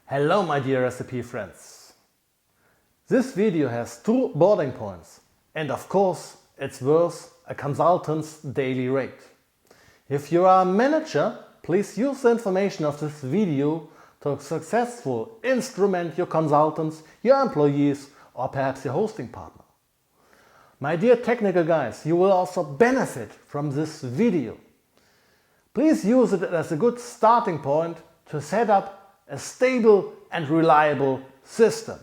Hello my dear SAP friends. This video has 2 boarding points and of course it's worth a consultant's daily rate. If you are a manager, please use the information of this video to successfully instrument your consultants, your employees or perhaps your hosting partner. My dear technical guys, you will also benefit from this video. Please use it as a good starting point to set up a stable and reliable system.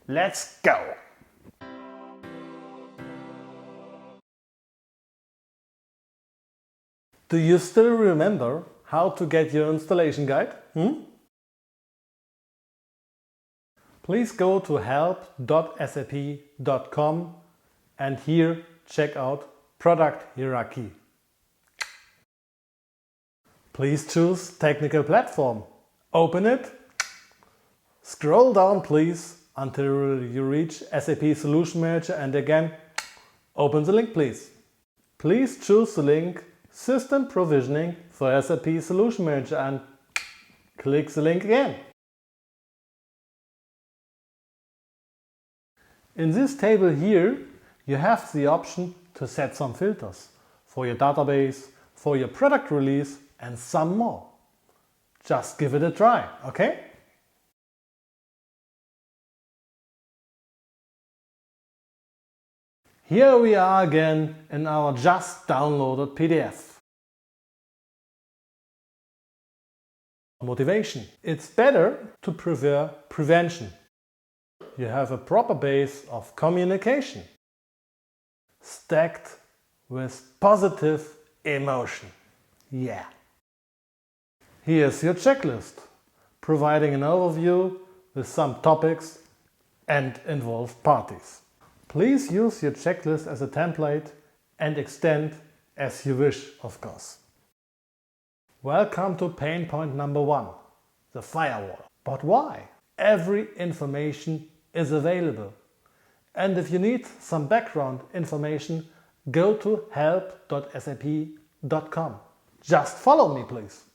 Let's go! Do you still remember how to get your installation guide? Please go to help.sap.com and here check out Product Hierarchy. Please choose Technical Platform. Open it. Scroll down please until you reach SAP Solution Manager and again open the link please. Please choose the link System Provisioning for SAP Solution Manager and click the link again. In this table here you have the option to set some filters for your database, for your product release and some more. Just give it a try, okay? Here we are again in our just downloaded PDF. Motivation. It's better to prefer prevention. You have a proper base of communication, stacked with positive emotion. Yeah. Here's your checklist, providing an overview with some topics and involved parties. Please use your checklist as a template and extend as you wish, of course. Welcome to pain point number 1, the firewall. But why? Every information is available. And if you need some background information, go to help.sap.com. Just follow me, please.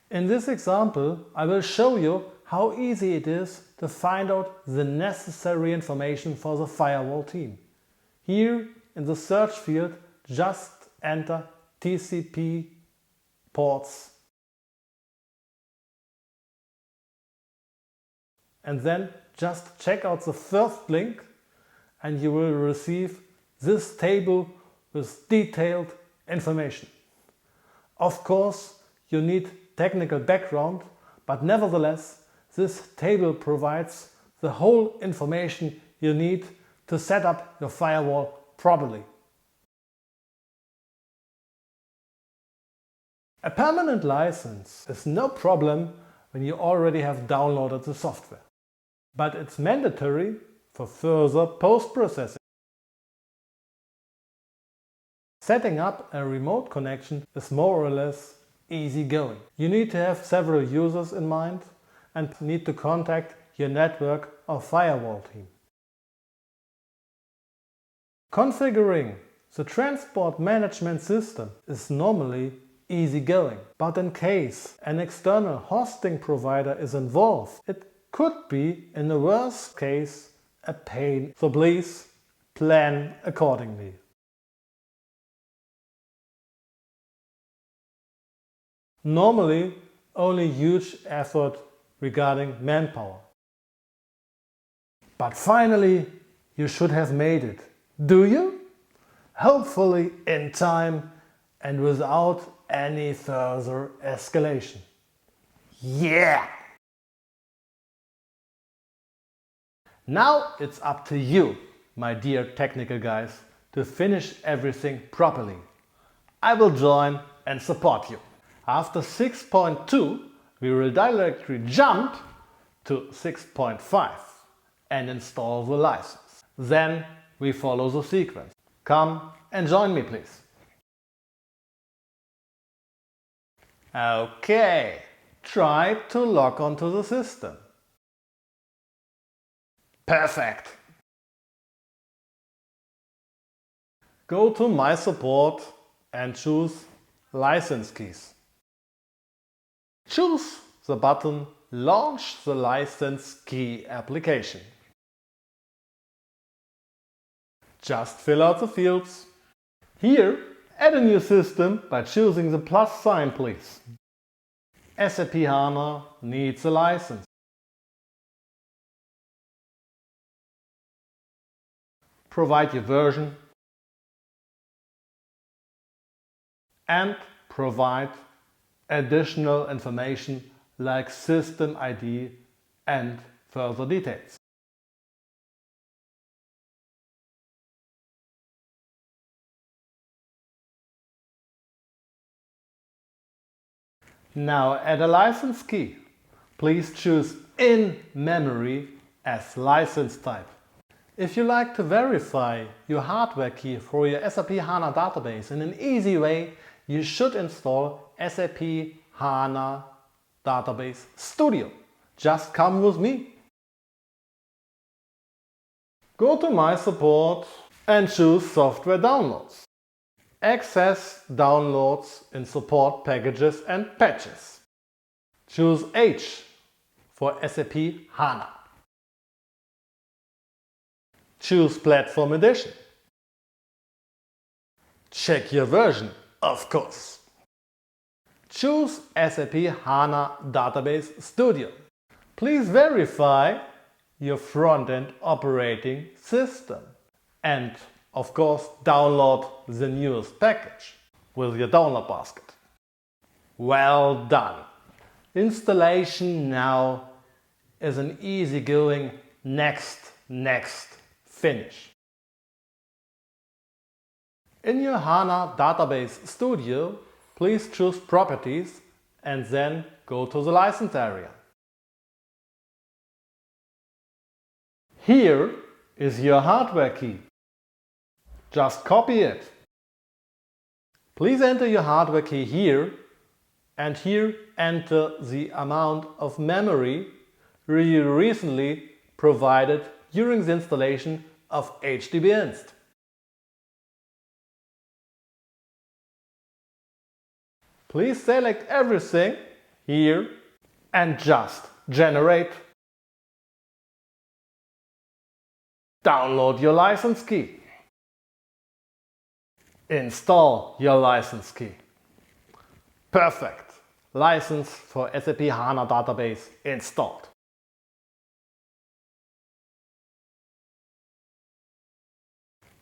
In this example, I will show you how easy it is to find out the necessary information for the firewall team. Here in the search field, just enter TCP ports and then just check out the first link and you will receive this table with detailed information. Of course, you need technical background, but nevertheless, this table provides the whole information you need to set up your firewall properly. A permanent license is no problem when you already have downloaded the software, but it's mandatory for further post-processing. Setting up a remote connection is more or less easy going. You need to have several users in mind and need to contact your network or firewall team. Configuring the transport management system is normally easy going, but in case an external hosting provider is involved, it could be, in the worst case, a pain. So please plan accordingly. Normally, only huge effort regarding manpower. But finally, you should have made it. Do you? Hopefully in time and without any further escalation. Yeah! Now it's up to you, my dear technical guys, to finish everything properly. I will join and support you. After 6.2, we will directly jump to 6.5 and install the license. Then we follow the sequence. Come and join me, please. Okay, try to log onto the system. Perfect. Go to My Support and choose License keys. Choose the button Launch the license key application. Just fill out the fields. Here, add a new system by choosing the plus sign, please. SAP HANA needs a license. Provide your version and provide additional information like system ID and further details. Now add a license key. Please choose in memory as license type. If you like to verify your hardware key for your SAP HANA database in an easy way, you should install SAP HANA Database Studio. Just come with me. Go to My Support and choose Software Downloads. Access downloads in Support Packages and Patches. Choose H for SAP HANA. Choose Platform Edition. Check your version, of course. Choose SAP HANA Database Studio. Please verify your front-end operating system. And, of course, download the newest package with your download basket. Well done! Installation now is an easygoing next, finish. In your HANA Database Studio, please choose Properties and then go to the license area. Here is your hardware key. Just copy it. Please enter your hardware key here and here enter the amount of memory you recently provided during the installation of HDBinst. Please select everything here and just generate. Download your license key. Install your license key. Perfect! License for SAP HANA Database installed.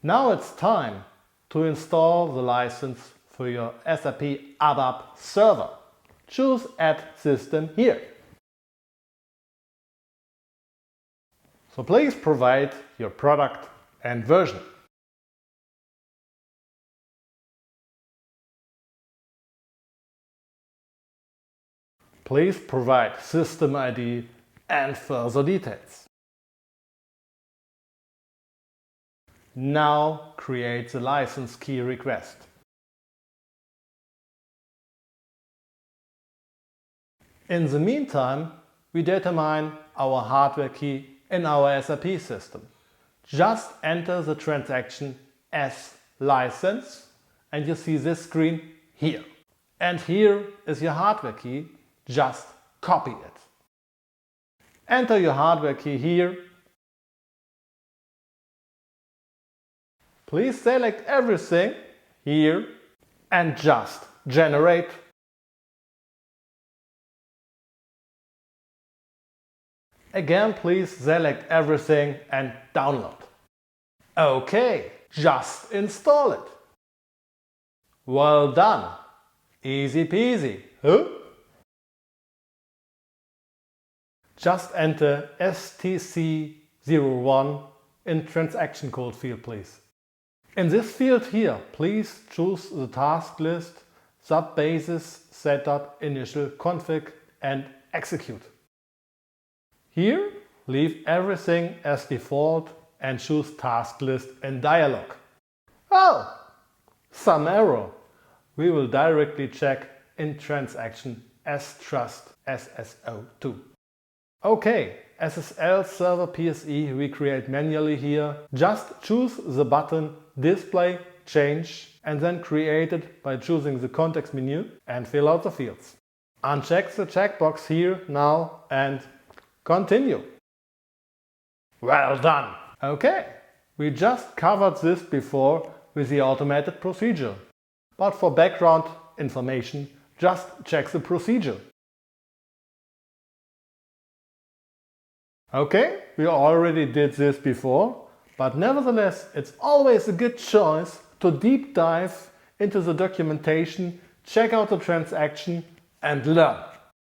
Now it's time to install the license for your SAP ABAP server. Choose Add System here. So please provide your product and version. Please provide system ID and further details. Now create the license key request. In the meantime, we determine our hardware key in our SAP system. Just enter the transaction as license and you see this screen here. And here is your hardware key. Just copy it. Enter your hardware key here. Please select everything here and just generate. Again, please select everything and download. Okay, just install it. Well done. Easy peasy, huh? Just enter STC01 in transaction code field, please. In this field here, please choose the task list, sub-basis, setup, initial, config and execute. Here, leave everything as default and choose task list in dialog. Oh, some error. We will directly check in transaction as trust SSO2. Okay, SSL server PSE we create manually here. Just choose the button Display change and then create it by choosing the context menu and fill out the fields. Uncheck the checkbox here now and continue. Well done! Okay, we just covered this before with the automated procedure. But for background information, just check the procedure. Okay, we already did this before, but nevertheless it's always a good choice to deep dive into the documentation, check out the transaction and learn.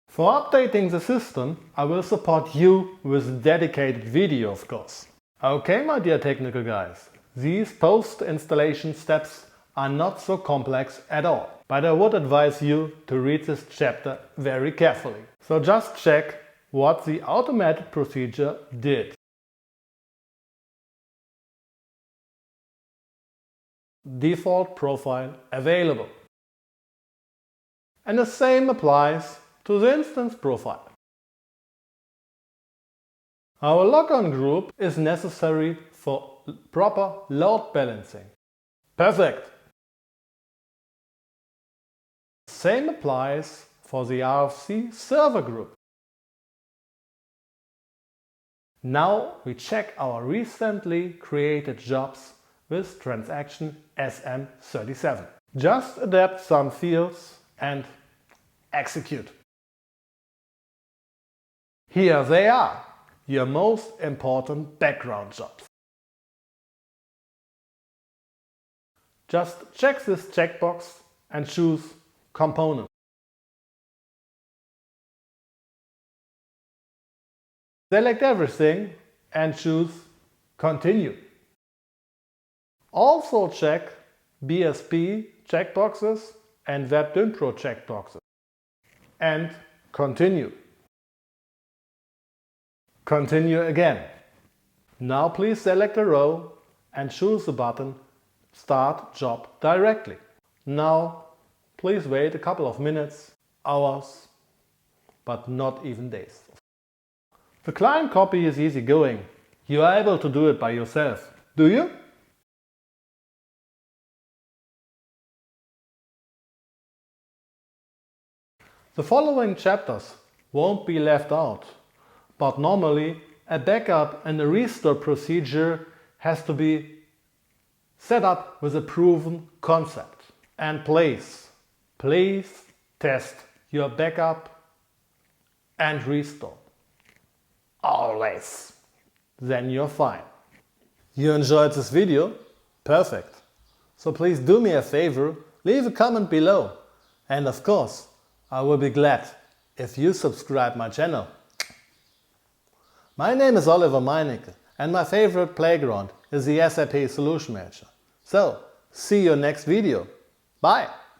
For updating the system, I will support you with a dedicated video, of course. Okay, my dear technical guys, these post-installation steps are not so complex at all, but I would advise you to read this chapter very carefully. So just check what the automated procedure did. Default profile available. And the same applies to the instance profile. Our logon group is necessary for proper load balancing. Perfect! Same applies for the RFC server group. Now we check our recently created jobs with transaction SM37. Just adapt some fields and execute. Here they are, your most important background jobs. Just check this checkbox and choose Component. Select everything and choose Continue. Also check BSP checkboxes and WebIntro checkboxes and Continue. Continue again. Now please select a row and choose the button Start Job directly. Now please wait a couple of minutes, hours, but not even days. The client copy is easy going. You are able to do it by yourself. Do you? The following chapters won't be left out, but normally a backup and a restore procedure has to be set up with a proven concept. And please test your backup and restore. Always. Then you're fine. You enjoyed this video? Perfect. So please do me a favor, leave a comment below. And of course, I will be glad if you subscribe my channel. My name is Oliver Meinecke and my favorite playground is the SAP Solution Manager. So, see you next video. Bye!